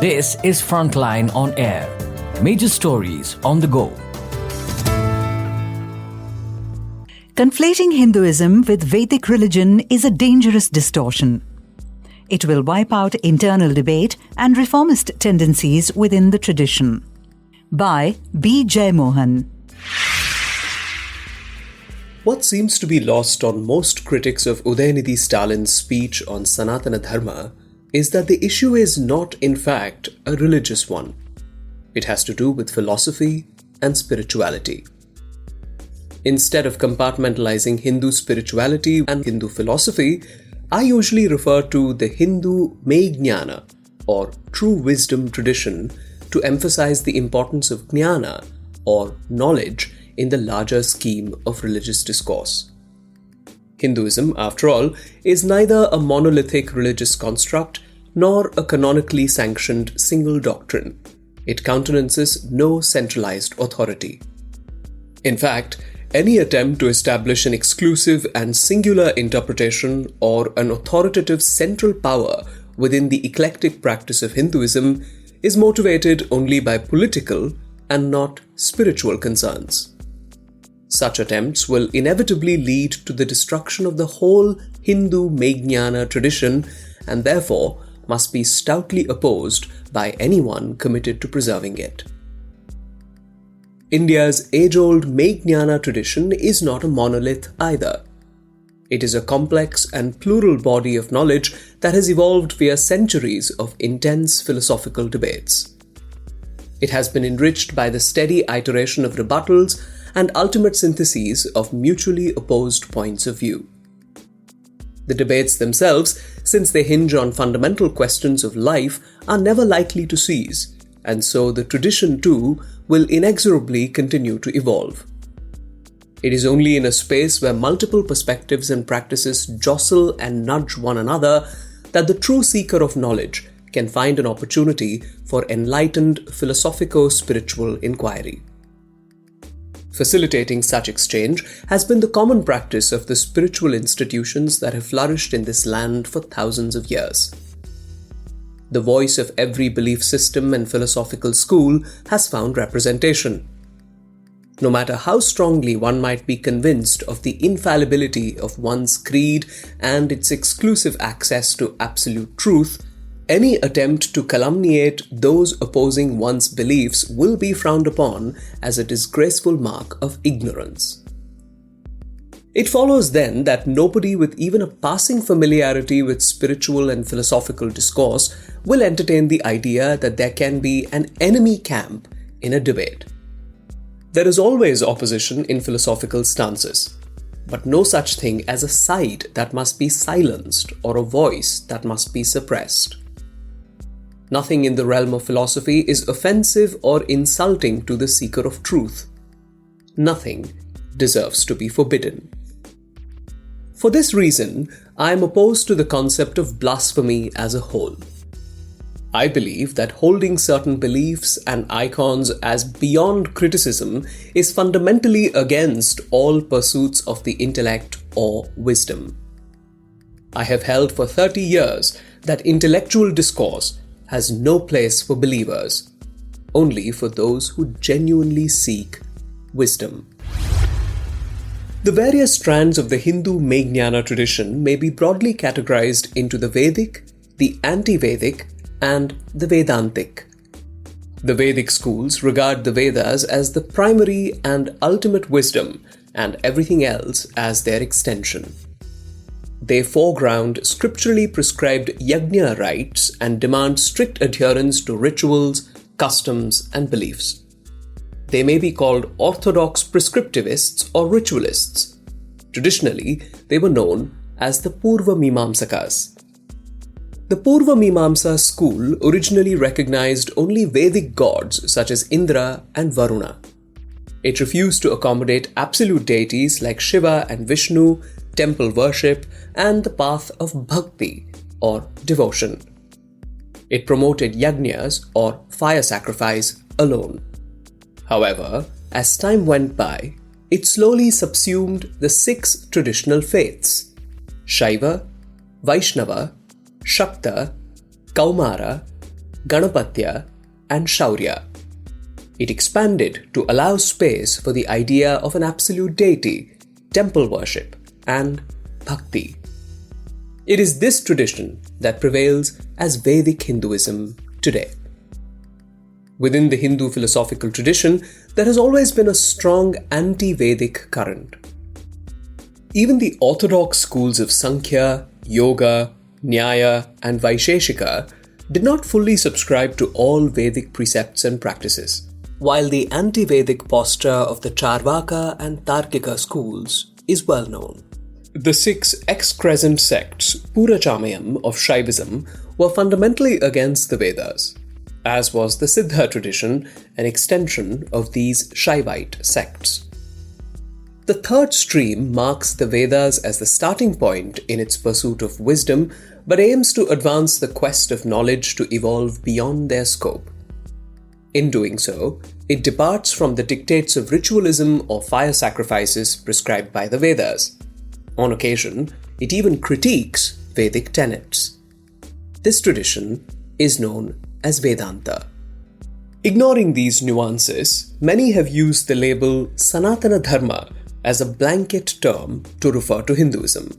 This is Frontline on Air. Major stories on the go. Conflating Hinduism with Vedic religion is a dangerous distortion. It will wipe out internal debate and reformist tendencies within the tradition. By B. Jaymohan. What seems to be lost on most critics of Udhayanidhi Stalin's speech on Sanatana Dharma is that the issue is not, in fact, a religious one. It has to do with philosophy and spirituality. Instead of compartmentalising Hindu spirituality and Hindu philosophy, I usually refer to the Hindu mei-gnana, or true wisdom tradition, to emphasise the importance of gnana, or knowledge, in the larger scheme of religious discourse. Hinduism, after all, is neither a monolithic religious construct nor a canonically sanctioned single doctrine. It countenances no centralised authority. In fact, any attempt to establish an exclusive and singular interpretation or an authoritative central power within the eclectic practice of Hinduism is motivated only by political and not spiritual concerns. Such attempts will inevitably lead to the destruction of the whole Hindu mei-gnana tradition and therefore must be stoutly opposed by anyone committed to preserving it. India's age-old mei-gnana tradition is not a monolith either. It is a complex and plural body of knowledge that has evolved via centuries of intense philosophical debates. It has been enriched by the steady iteration of rebuttals and ultimate syntheses of mutually opposed points of view. The debates themselves, since they hinge on fundamental questions of life, are never likely to cease, and so the tradition too will inexorably continue to evolve. It is only in a space where multiple perspectives and practices jostle and nudge one another that the true seeker of knowledge can find an opportunity for enlightened philosophico-spiritual inquiry. Facilitating such exchange has been the common practice of the spiritual institutions that have flourished in this land for thousands of years. The voice of every belief system and philosophical school has found representation. No matter how strongly one might be convinced of the infallibility of one's creed and its exclusive access to absolute truth, any attempt to calumniate those opposing one's beliefs will be frowned upon as a disgraceful mark of ignorance. It follows then that nobody with even a passing familiarity with spiritual and philosophical discourse will entertain the idea that there can be an enemy camp in a debate. There is always opposition in philosophical stances, but no such thing as a side that must be silenced or a voice that must be suppressed. Nothing in the realm of philosophy is offensive or insulting to the seeker of truth. Nothing deserves to be forbidden. For this reason, I am opposed to the concept of blasphemy as a whole. I believe that holding certain beliefs and icons as beyond criticism is fundamentally against all pursuits of the intellect or wisdom. I have held for 30 years that intellectual discourse has no place for believers, only for those who genuinely seek wisdom. The various strands of the Hindu mei-gnana tradition may be broadly categorized into the Vedic, the anti-Vedic, and the Vedantic. The Vedic schools regard the Vedas as the primary and ultimate wisdom, and everything else as their extension. They foreground scripturally prescribed yajna rites and demand strict adherence to rituals, customs, and beliefs. They may be called orthodox prescriptivists or ritualists. Traditionally, they were known as the Purva Mimamsakas. The Purva Mimamsa school originally recognized only Vedic gods such as Indra and Varuna. It refused to accommodate absolute deities like Shiva and Vishnu, temple worship, and the path of bhakti, or devotion. It promoted yajnas, or fire sacrifice, alone. However, as time went by, it slowly subsumed the 6 traditional faiths: Shaiva, Vaishnava, Shakta, Kaumara, Ganapatya, and Shaurya. It expanded to allow space for the idea of an absolute deity, temple worship, and bhakti. It is this tradition that prevails as Vedic Hinduism today. Within the Hindu philosophical tradition, there has always been a strong anti-Vedic current. Even the orthodox schools of Sankhya, Yoga, Nyaya, and Vaisheshika did not fully subscribe to all Vedic precepts and practices, while the anti-Vedic posture of the Charvaka and Tarkika schools is well known. The 6 excrescent sects, Purachamayam of Shaivism, were fundamentally against the Vedas, as was the Siddha tradition, an extension of these Shaivite sects. The third stream marks the Vedas as the starting point in its pursuit of wisdom, but aims to advance the quest of knowledge to evolve beyond their scope. In doing so, it departs from the dictates of ritualism or fire sacrifices prescribed by the Vedas. On occasion, it even critiques Vedic tenets. This tradition is known as Vedanta. Ignoring these nuances, many have used the label Sanatana Dharma as a blanket term to refer to Hinduism.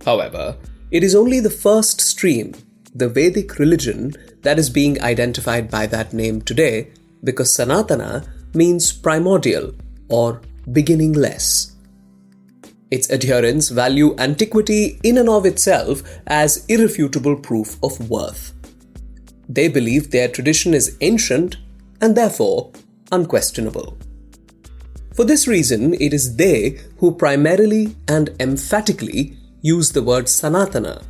However, it is only the first stream, the Vedic religion, that is being identified by that name today because Sanatana means primordial or beginningless. Its adherents value antiquity in and of itself as irrefutable proof of worth. They believe their tradition is ancient and therefore unquestionable. For this reason, it is they who primarily and emphatically use the word Sanatana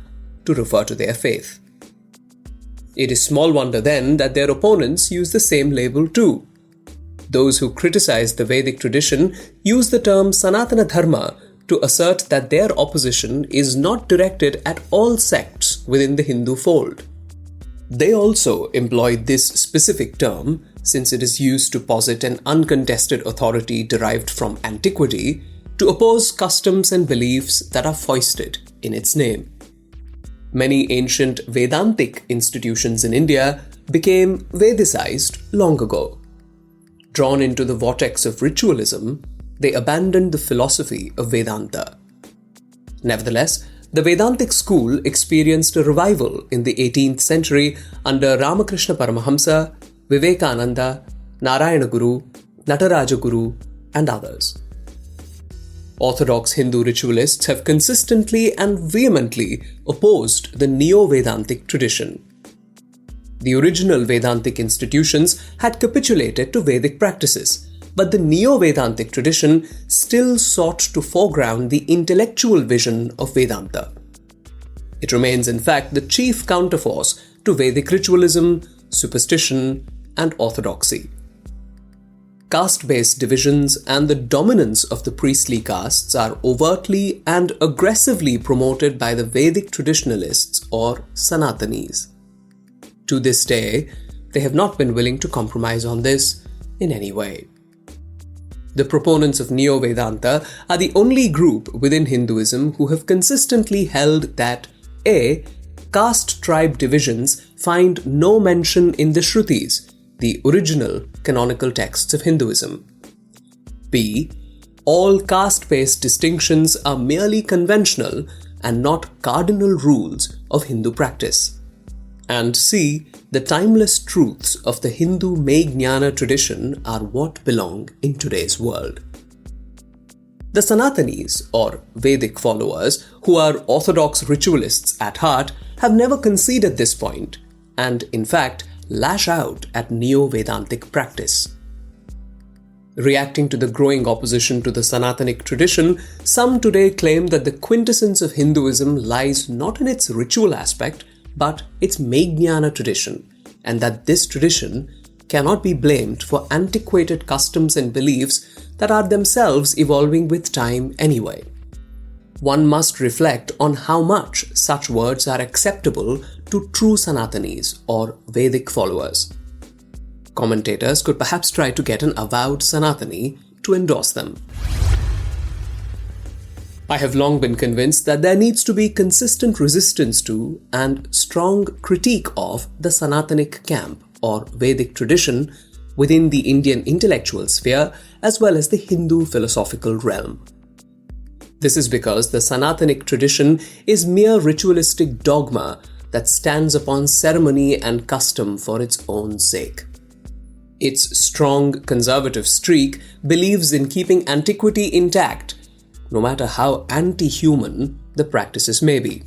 to refer to their faith. It is small wonder then that their opponents use the same label too. Those who criticize the Vedic tradition use the term Sanatana Dharma to assert that their opposition is not directed at all sects within the Hindu fold. They also employ this specific term since it is used to posit an uncontested authority derived from antiquity to oppose customs and beliefs that are foisted in its name. Many ancient Vedantic institutions in India became Vedicized long ago. Drawn into the vortex of ritualism, they abandoned the philosophy of Vedanta. Nevertheless, the Vedantic school experienced a revival in the 18th century under Ramakrishna Paramahamsa, Vivekananda, Narayana Guru, Nataraja Guru, and others. Orthodox Hindu ritualists have consistently and vehemently opposed the Neo-Vedantic tradition. The original Vedantic institutions had capitulated to Vedic practices, but the Neo-Vedantic tradition still sought to foreground the intellectual vision of Vedanta. It remains, in fact, the chief counterforce to Vedic ritualism, superstition, and orthodoxy. Caste-based divisions and the dominance of the priestly castes are overtly and aggressively promoted by the Vedic traditionalists or Sanatanis. To this day, they have not been willing to compromise on this in any way. The proponents of Neo-Vedanta are the only group within Hinduism who have consistently held that A. Caste-tribe divisions find no mention in the Shrutis, the original canonical texts of Hinduism. B. All caste-based distinctions are merely conventional and not cardinal rules of Hindu practice. And C. The timeless truths of the Hindu mei-gnana tradition are what belong in today's world. The Sanatanis, or Vedic followers, who are orthodox ritualists at heart, have never conceded this point and, in fact, lash out at Neo-Vedantic practice. Reacting to the growing opposition to the Sanatanic tradition, some today claim that the quintessence of Hinduism lies not in its ritual aspect, but its mei-gnana tradition, and that this tradition cannot be blamed for antiquated customs and beliefs that are themselves evolving with time anyway. One must reflect on how much such words are acceptable to true Sanatanis or Vedic followers. Commentators could perhaps try to get an avowed Sanatani to endorse them. I have long been convinced that there needs to be consistent resistance to and strong critique of the Sanatanic camp or Vedic tradition within the Indian intellectual sphere as well as the Hindu philosophical realm. This is because the Sanatanic tradition is mere ritualistic dogma that stands upon ceremony and custom for its own sake. Its strong conservative streak believes in keeping antiquity intact, no matter how anti-human the practices may be.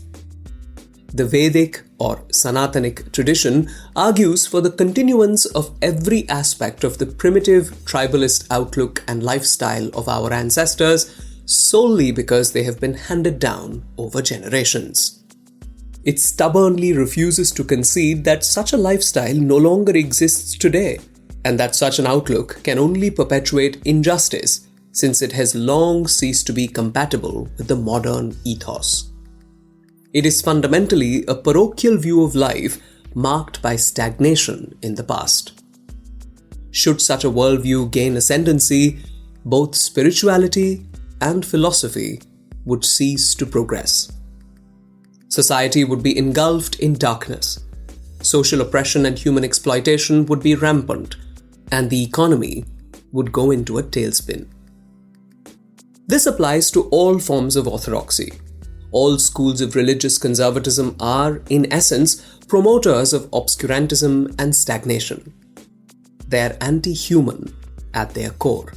The Vedic or Sanatanic tradition argues for the continuance of every aspect of the primitive tribalist outlook and lifestyle of our ancestors solely because they have been handed down over generations. It stubbornly refuses to concede that such a lifestyle no longer exists today, and that such an outlook can only perpetuate injustice since it has long ceased to be compatible with the modern ethos. It is fundamentally a parochial view of life marked by stagnation in the past. Should such a worldview gain ascendancy, both spirituality and philosophy would cease to progress. Society would be engulfed in darkness. Social oppression and human exploitation would be rampant, and the economy would go into a tailspin. This applies to all forms of orthodoxy. All schools of religious conservatism are, in essence, promoters of obscurantism and stagnation. They are anti-human at their core.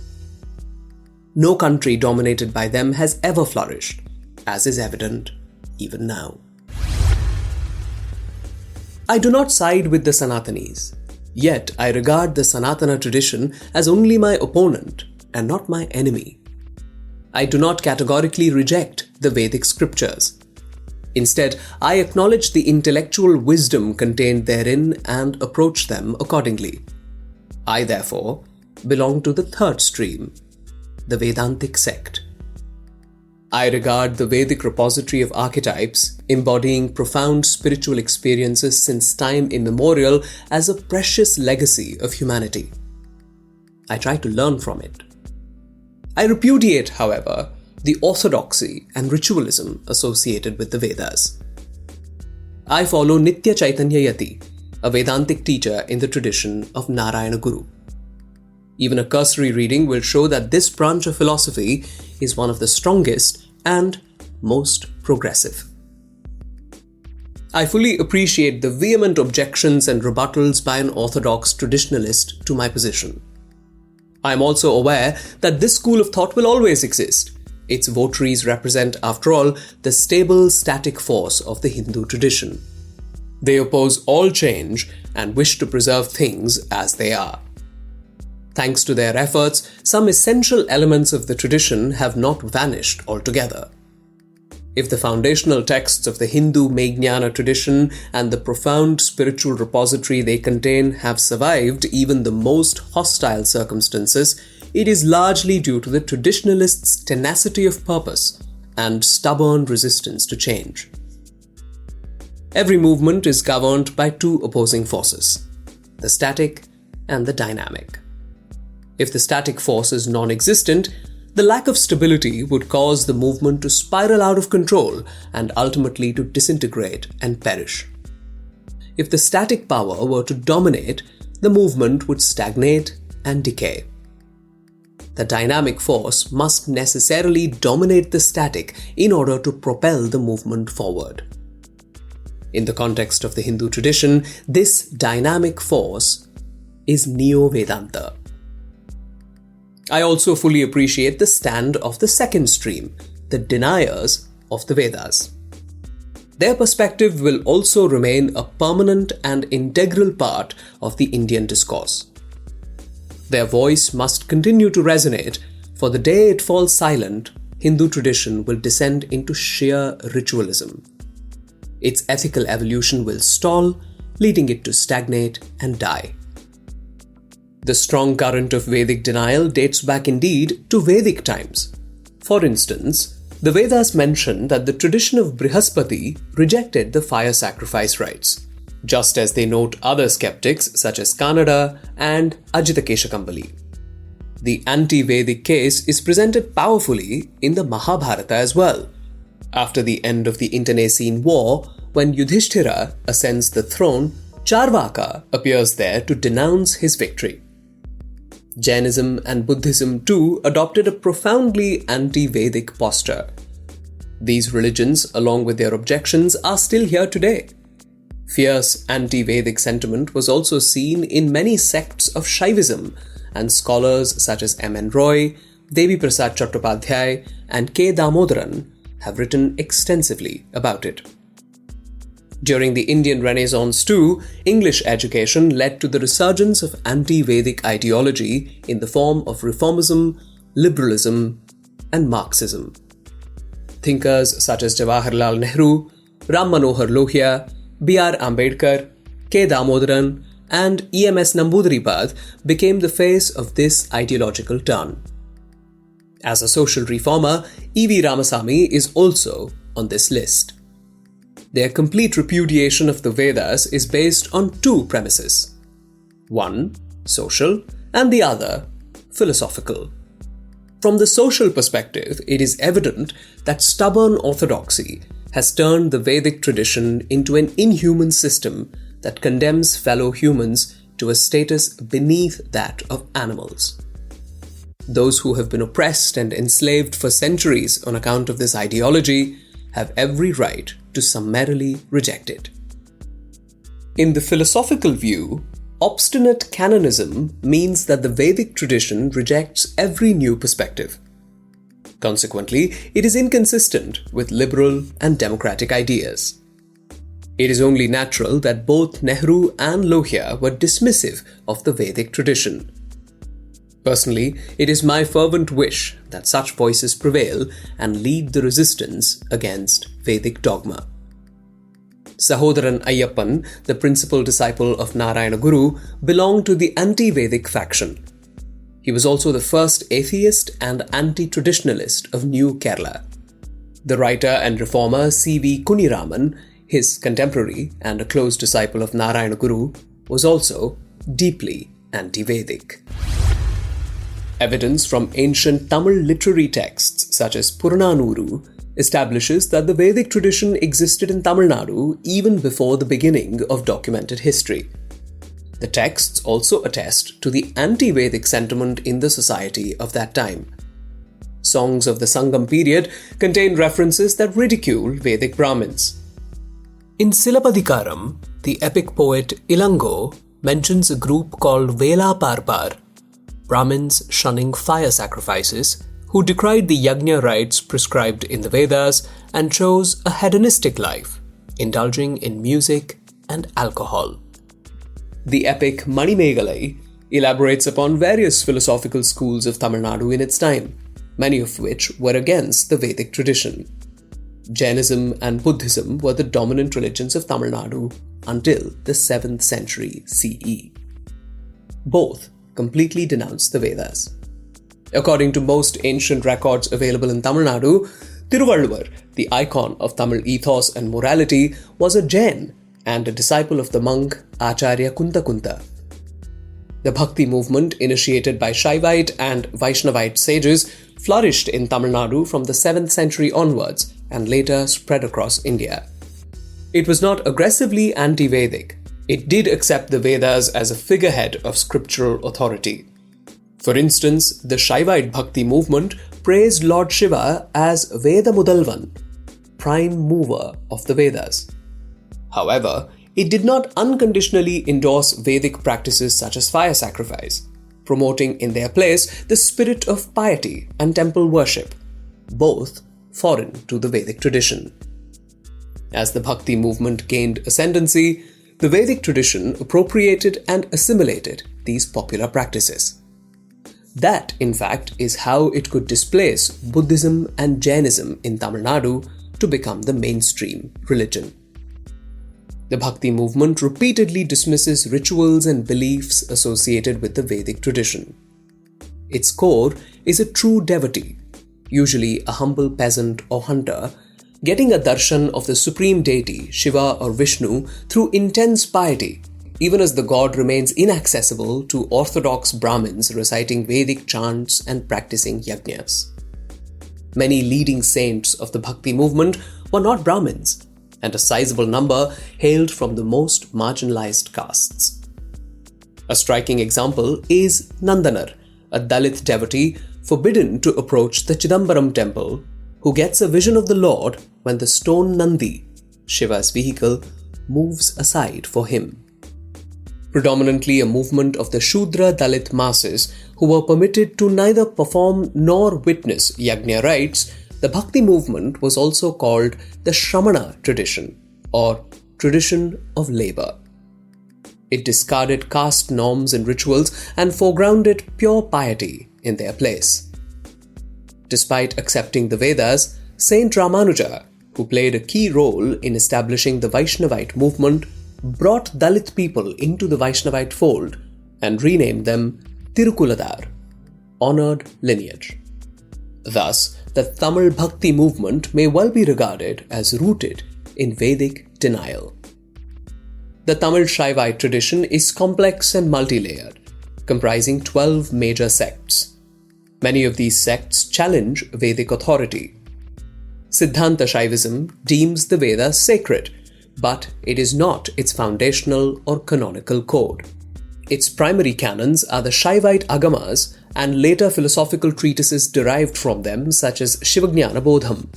No country dominated by them has ever flourished, as is evident even now. I do not side with the Sanatanis, yet I regard the Sanatana tradition as only my opponent and not my enemy. I do not categorically reject the Vedic scriptures. Instead, I acknowledge the intellectual wisdom contained therein and approach them accordingly. I, therefore, belong to the third stream, the Vedantic sect. I regard the Vedic repository of archetypes, embodying profound spiritual experiences since time immemorial, as a precious legacy of humanity. I try to learn from it. I repudiate, however, the orthodoxy and ritualism associated with the Vedas. I follow Nitya Chaitanya Yati, a Vedantic teacher in the tradition of Narayana Guru. Even a cursory reading will show that this branch of philosophy is one of the strongest and most progressive. I fully appreciate the vehement objections and rebuttals by an orthodox traditionalist to my position. I am also aware that this school of thought will always exist. Its votaries represent, after all, the stable, static force of the Hindu tradition. They oppose all change and wish to preserve things as they are. Thanks to their efforts, some essential elements of the tradition have not vanished altogether. If the foundational texts of the Hindu mei-gnana tradition and the profound spiritual repository they contain have survived even the most hostile circumstances, it is largely due to the traditionalists' tenacity of purpose and stubborn resistance to change. Every movement is governed by two opposing forces, the static and the dynamic. If the static force is non-existent, the lack of stability would cause the movement to spiral out of control and ultimately to disintegrate and perish. If the static power were to dominate, the movement would stagnate and decay. The dynamic force must necessarily dominate the static in order to propel the movement forward. In the context of the Hindu tradition, this dynamic force is Neo-Vedanta. I also fully appreciate the stand of the second stream, the deniers of the Vedas. Their perspective will also remain a permanent and integral part of the Indian discourse. Their voice must continue to resonate, for the day it falls silent, Hindu tradition will descend into sheer ritualism. Its ethical evolution will stall, leading it to stagnate and die. The strong current of Vedic denial dates back indeed to Vedic times. For instance, the Vedas mention that the tradition of Brihaspati rejected the fire sacrifice rites, just as they note other skeptics such as Kannada and Ajitakesha Kambali. The anti-Vedic case is presented powerfully in the Mahabharata as well. After the end of the internecine war, when Yudhishthira ascends the throne, Charvaka appears there to denounce his victory. Jainism and Buddhism too adopted a profoundly anti-Vedic posture. These religions, along with their objections, are still here today. Fierce anti-Vedic sentiment was also seen in many sects of Shaivism, and scholars such as M. N. Roy, Devi Prasad Chattopadhyay, and K. Damodaran have written extensively about it. During the Indian Renaissance too, English education led to the resurgence of anti-Vedic ideology in the form of reformism, liberalism, and Marxism. Thinkers such as Jawaharlal Nehru, Ram Manohar Lohia, B.R. Ambedkar, K. Damodaran, and E.M.S. Namboodiripad became the face of this ideological turn. As a social reformer, E.V. Ramasamy is also on this list. Their complete repudiation of the Vedas is based on two premises. One, social, and the other, philosophical. From the social perspective, it is evident that stubborn orthodoxy has turned the Vedic tradition into an inhuman system that condemns fellow humans to a status beneath that of animals. Those who have been oppressed and enslaved for centuries on account of this ideology have every right to summarily reject it. In the philosophical view, obstinate canonism means that the Vedic tradition rejects every new perspective. Consequently, it is inconsistent with liberal and democratic ideas. It is only natural that both Nehru and Lohia were dismissive of the Vedic tradition. Personally, it is my fervent wish that such voices prevail and lead the resistance against Vedic dogma. Sahodaran Ayyappan, the principal disciple of Narayana Guru, belonged to the anti-Vedic faction. He was also the first atheist and anti-traditionalist of New Kerala. The writer and reformer C.V. Kuniraman, his contemporary and a close disciple of Narayana Guru, was also deeply anti-Vedic. Evidence from ancient Tamil literary texts such as Purananuru establishes that the Vedic tradition existed in Tamil Nadu even before the beginning of documented history. The texts also attest to the anti-Vedic sentiment in the society of that time. Songs of the Sangam period contain references that ridicule Vedic Brahmins. In Silapadikaram, the epic poet Ilango mentions a group called Vela Parpar, Brahmins shunning fire sacrifices, who decried the yajna rites prescribed in the Vedas and chose a hedonistic life, indulging in music and alcohol. The epic Mani-Megalai elaborates upon various philosophical schools of Tamil Nadu in its time, many of which were against the Vedic tradition. Jainism and Buddhism were the dominant religions of Tamil Nadu until the 7th century CE. Both completely denounced the Vedas. According to most ancient records available in Tamil Nadu, Tiruvalluvar, the icon of Tamil ethos and morality, was a Jain and a disciple of the monk Acharya Kunta. The Bhakti movement, initiated by Shaivite and Vaishnavite sages, flourished in Tamil Nadu from the 7th century onwards and later spread across India. It was not aggressively anti-Vedic. It did accept the Vedas as a figurehead of scriptural authority. For instance, the Shaivite Bhakti movement praised Lord Shiva as Veda Mudalvan, prime mover of the Vedas. However, it did not unconditionally endorse Vedic practices such as fire sacrifice, promoting in their place the spirit of piety and temple worship, both foreign to the Vedic tradition. As the Bhakti movement gained ascendancy, the Vedic tradition appropriated and assimilated these popular practices. That, in fact, is how it could displace Buddhism and Jainism in Tamil Nadu to become the mainstream religion. The Bhakti movement repeatedly dismisses rituals and beliefs associated with the Vedic tradition. Its core is a true devotee, usually a humble peasant or hunter, getting a darshan of the supreme deity, Shiva or Vishnu, through intense piety, even as the god remains inaccessible to orthodox Brahmins reciting Vedic chants and practicing yajnas. Many leading saints of the Bhakti movement were not Brahmins, and a sizable number hailed from the most marginalized castes. A striking example is Nandanar, a Dalit devotee forbidden to approach the Chidambaram temple, who gets a vision of the Lord when the stone Nandi, Shiva's vehicle, moves aside for him. Predominantly a movement of the Shudra Dalit masses who were permitted to neither perform nor witness yajna rites, the Bhakti movement was also called the Shramana tradition, or tradition of labor. It discarded caste norms and rituals and foregrounded pure piety in their place. Despite accepting the Vedas, Saint Ramanuja, who played a key role in establishing the Vaishnavite movement, brought Dalit people into the Vaishnavite fold and renamed them Tirukuladar, honored lineage. Thus, the Tamil Bhakti movement may well be regarded as rooted in Vedic denial. The Tamil Shaivite tradition is complex and multi-layered, comprising 12 major sects. Many of these sects challenge Vedic authority. Siddhanta Shaivism deems the Vedas sacred, but it is not its foundational or canonical code. Its primary canons are the Shaivite Agamas and later philosophical treatises derived from them such as Shivagnana Bodham.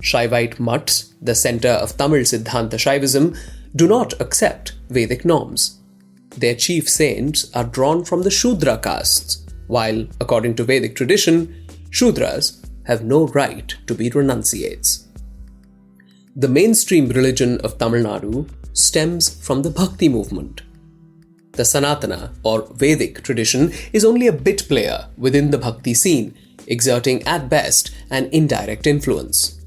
Shaivite Mutts, the center of Tamil Siddhanta Shaivism, do not accept Vedic norms. Their chief saints are drawn from the Shudra castes, while, according to Vedic tradition, Shudras have no right to be renunciates. The mainstream religion of Tamil Nadu stems from the Bhakti movement. The Sanatana or Vedic tradition is only a bit player within the Bhakti scene, exerting at best an indirect influence.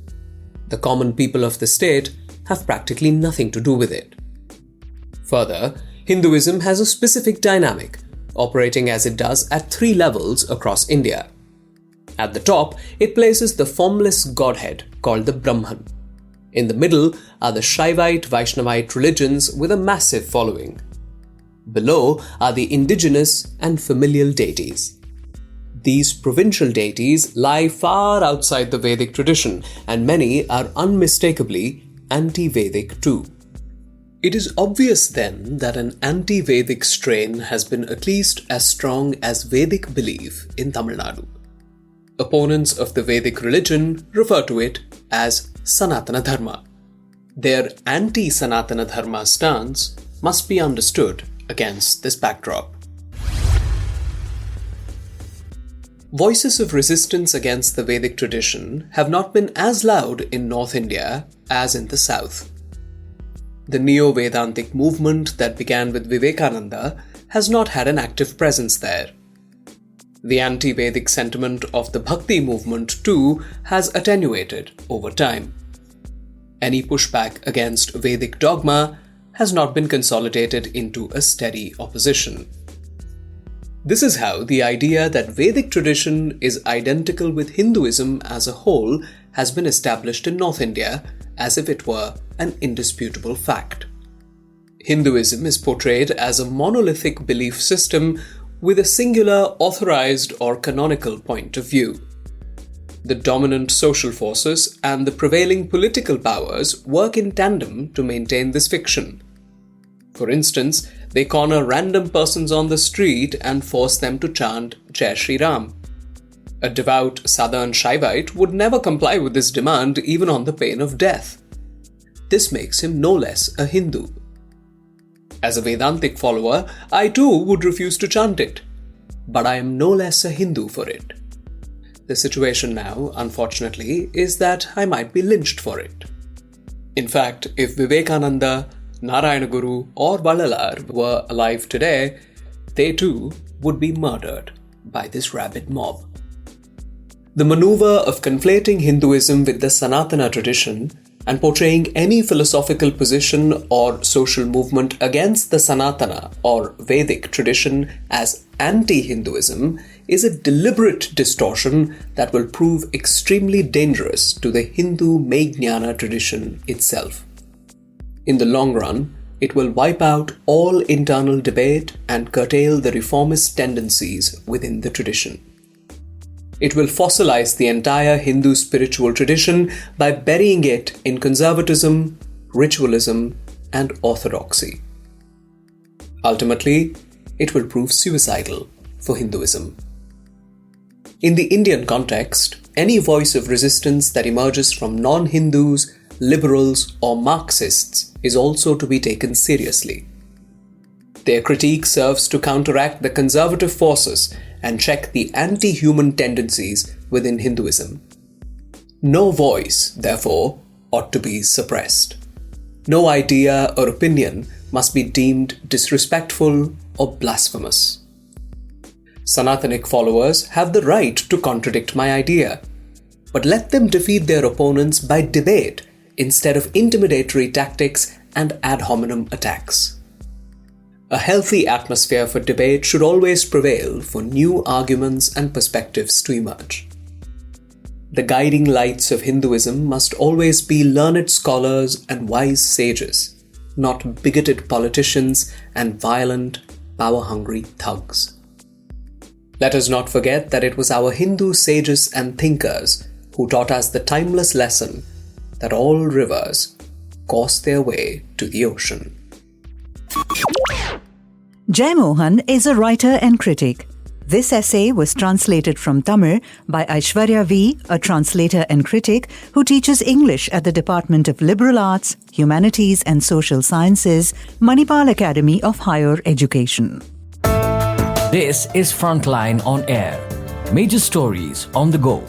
The common people of the state have practically nothing to do with it. Further, Hinduism has a specific dynamic, operating as it does at 3 levels across India. At the top, it places the formless godhead called the Brahman. In the middle are the Shaivite Vaishnavite religions with a massive following. Below are the indigenous and familial deities. These provincial deities lie far outside the Vedic tradition, and many are unmistakably anti-Vedic too. It is obvious then that an anti-Vedic strain has been at least as strong as Vedic belief in Tamil Nadu. Opponents of the Vedic religion refer to it as Sanatana Dharma. Their anti-Sanatana Dharma stance must be understood against this backdrop. Voices of resistance against the Vedic tradition have not been as loud in North India as in the South. The Neo-Vedantic movement that began with Vivekananda has not had an active presence there. The anti-Vedic sentiment of the Bhakti movement too has attenuated over time. Any pushback against Vedic dogma has not been consolidated into a steady opposition. This is how the idea that Vedic tradition is identical with Hinduism as a whole has been established in North India as if it were an indisputable fact. Hinduism is portrayed as a monolithic belief system with a singular authorized or canonical point of view. The dominant social forces and the prevailing political powers work in tandem to maintain this fiction. For instance, they corner random persons on the street and force them to chant Jai Shri Ram. A devout Southern Shaivite would never comply with this demand even on the pain of death. This makes him no less a Hindu. As a Vedantic follower, I too would refuse to chant it, but I am no less a Hindu for it. The situation now, unfortunately, is that I might be lynched for it. In fact, if Vivekananda, Narayana Guru or Vallalar were alive today, they too would be murdered by this rabid mob. The maneuver of conflating Hinduism with the Sanatana tradition and portraying any philosophical position or social movement against the Sanatana or Vedic tradition as anti-Hinduism is a deliberate distortion that will prove extremely dangerous to the Hindu mei-gnana tradition itself. In the long run, It will wipe out all internal debate and curtail the reformist tendencies within the tradition. It will fossilize the entire Hindu spiritual tradition by burying it in conservatism, ritualism, and orthodoxy. Ultimately, it will prove suicidal for Hinduism. In the Indian context, any voice of resistance that emerges from non-Hindus, liberals, or Marxists is also to be taken seriously. Their critique serves to counteract the conservative forces and check the anti-human tendencies within Hinduism. No voice, therefore, ought to be suppressed. No idea or opinion must be deemed disrespectful or blasphemous. Sanatanic followers have the right to contradict my idea, but let them defeat their opponents by debate instead of intimidatory tactics and ad hominem attacks. A healthy atmosphere for debate should always prevail for new arguments and perspectives to emerge. The guiding lights of Hinduism must always be learned scholars and wise sages, not bigoted politicians and violent, power-hungry thugs. Let us not forget that it was our Hindu sages and thinkers who taught us the timeless lesson that all rivers course their way to the ocean. Jai Mohan is a writer and critic. This essay was translated from Tamil by Aishwarya V., a translator and critic who teaches English at the Department of Liberal Arts, Humanities and Social Sciences, Manipal Academy of Higher Education. This is Frontline on Air. Major stories on the go.